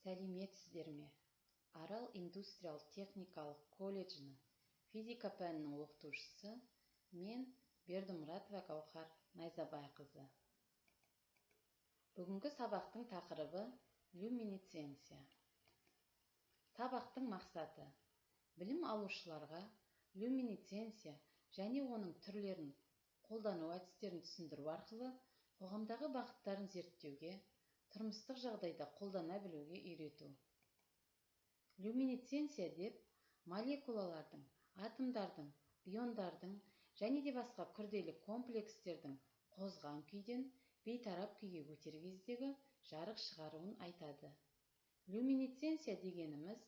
Сәлеметсіздер ме? Арал индустриялық-техникалық колледжінің физика пәнінің оқытушысы мен Бердімұратова Гаухар Найзабайқызы. Бүгінгі сабақтың тақырыбы люминесценция. Сабақтың мақсаты білім алушыларға люминесценция және оның түрлерін қолдану әдістерін түсіндіру арқылы қоғамдағы бағыттарын зерттеуге, тұрмыстық жағдайда қолдана білуге үйрету. Люминесценция деп молекулалардың, атомдардың, иондардың және де басқа күрделі комплекстердің қозған күйден бейтарап күйге өтер кездегі жарық шығаруын айтады. Люминесценция дегеніміз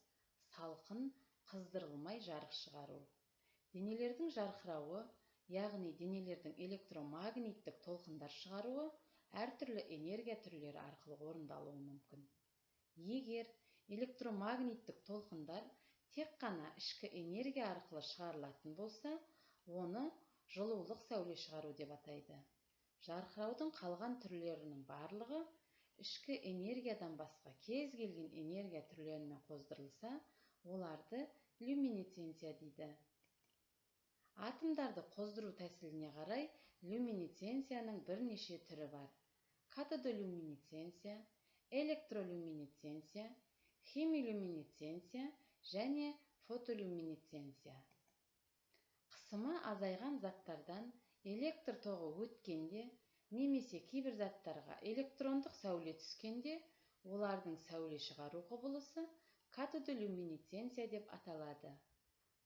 салқын, қыздырылмай жарық шығару. Денелердің жарқырауы, яғни денелердің электромагниттік толқындар шығаруы әртүрлі энергия түрлері арқылы орындалуы мүмкін. Егер электромагниттік толқындар тек қана ішкі энергия арқылы шығарылатын болса, оны жылулық сәуле шығару деп атайды. Жарқыраудың қалған түрлерінің барлығы ішкі энергиядан басқа кез келген энергия түрлерімен қоздырылса, оларды люминесценция дейді. Атомдарды қоздыру тәсіліне қарай люминесценцияның бірнеше түрі бар. Катодолюминесценция, электролюминесценция, химилюминесценция және фотолюминесценция. Қысымы азайған заттардан электр тоғы өткенде немесе кейбір заттарға электрондық сәуле түскенде олардың сәуле шығару құбылысы катодолюминесценция деп аталады.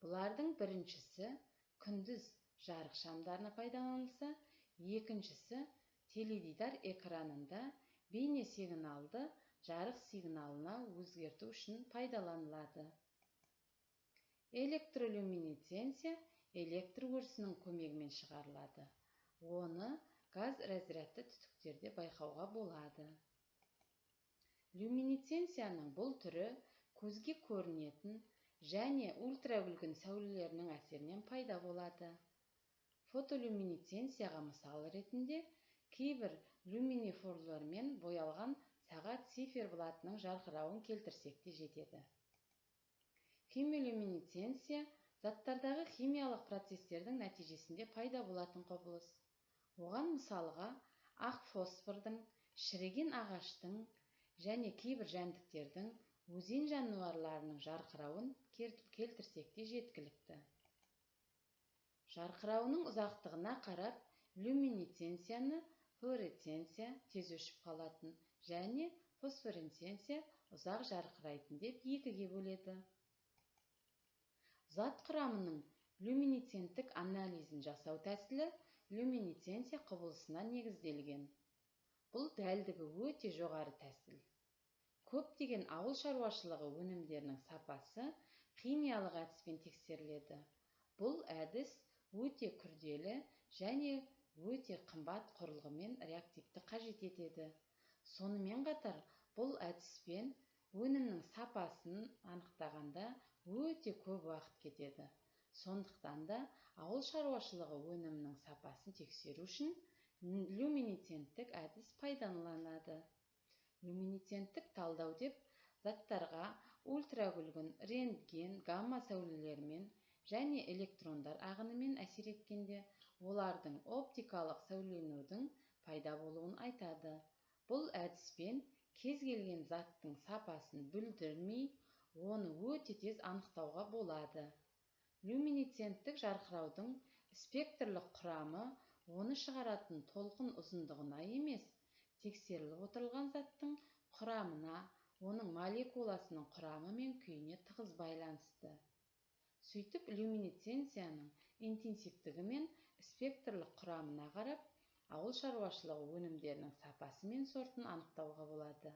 Бұлардың біріншісі күндіз жарық шамдарына пайдаланылса, екіншісі теледидар экранында бейне сигналды жарық сигналына өзгерту үшін пайдаланылады. Электролюминесценция электр өрісінің көмегімен шығарылады. Оны газ разрядты түтіктерде байқауға болады. Люминесценцияның бұл түрі көзге көрінетін және ультравүлгін сәулелерінің әсерінен пайда болады. Фотолюминесценцияға мысал ретінде кейбір люминефорлармен боялған сағат циферблатының жарқырауын келтірсек те жетеді. Химилюминесценция заттардағы химиялық процестердің нәтижесінде пайда болатын құбылыс. Оған мысалға ақ фосфордың, шіріген ағаштың және кейбір жәндіктердің, өзен жануарларының жарқырауын келтірсек те жеткілікті. Жарқырауының ұзақтығына қарап люминесценцияны флуоресценция тез өшіп қалатын және фосфоресценция ұзақ жарқырайтын деп екіге бөледі. Зат құрамының люминесценттік анализін жасау тәсілі люминесценция құбылысына негізделген. Бұл дәлдігі өте жоғары тәсіл. Көптеген ауыл шаруашылығы өнімдерінің сапасы химиялық әдіспен тексеріледі. Бұл әдіс өте күрделі және өте қымбат құрылғымен реактивті қажет етеді. Сонымен қатар, бұл әдіспен өнімнің сапасын анықтағанда өте көп уақыт кетеді. Сондықтан да ауыл шаруашылығы өнімінің сапасын тексеру үшін люминесценттік әдіс пайдаланылады. Люминесценттік талдау деп заттарға ультравүлгін, рентген, гамма сәулелерімен және электрондар ағынымен әсер еткенде олардың оптикалық сәулеленудің пайда болуын айтады. Бұл әдіспен кез келген заттың сапасын бүлдірмей, оны өте тез анықтауға болады. Люминесценттік жарқыраудың спектрлік құрамы оны шығаратын толқын ұзындығына емес, тексеріліп отырылған заттың құрамына, оның молекуласының құрамы мен күйіне тығыз байланысты. Сөйтіп, люминесценцияның интенсивтігі мен спектрлік құрамына қарап, ауыл шаруашылығы өнімдерінің сапасы мен сортын анықтауға болады.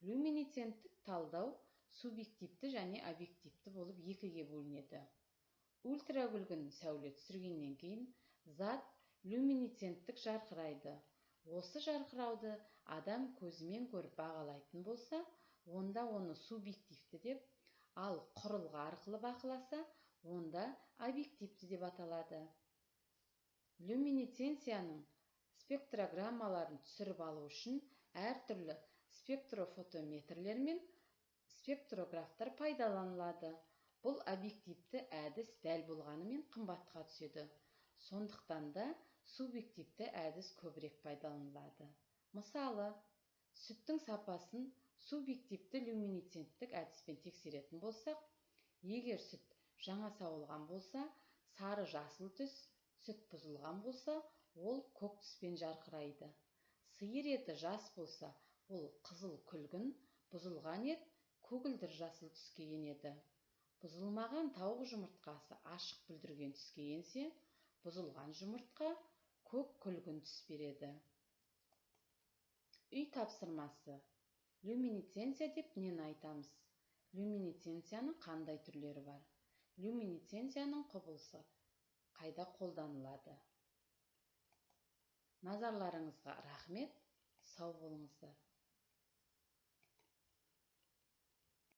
Люминесценттік талдау субъективті және объективті болып екіге бөлінеді. Ультравүлгін сәуле түсіргеннен кейін зат люминесценттік жарқырайды. Осы жарқырауды адам көзімен көріп бағалайтын болса, онда оны субъективті деп, ал құрылғы арқылы бақыласа, онда объективті деп аталады. Люминесценцияның спектрограммаларын түсіріп алу үшін әртүрлі спектрофотометрлер мен Спектрографтар пайдаланылады. Бұл объективті әдіс дәл болғанымен қымбатқа түседі. Сондықтан да субъективті әдіс көбірек пайдаланылады. Мысалы, сүттің сапасын субъективті люминесценттік әдіспен тексеретін болсақ, егер сүт жаңа сауылған болса, сары жасыл түс, сүт бұзылған болса, ол көк түспен жарқырайды. Сиыр еті жас болса, ол қызыл күлгін, бұзылған ет көгілдір жасыл түске енеді. Бұзылмаған тауық жұмыртқасы ашық бүлдірген түске енсе, бұзылған жұмыртқа көк күлгін түс береді. Үй тапсырмасы. Люминесценция деп нені айтамыз? Люминесценцияның қандай түрлері бар? Люминесценцияның құбылысы қайда қолданылады? Назарларыңызға рахмет, сау болыңыздар.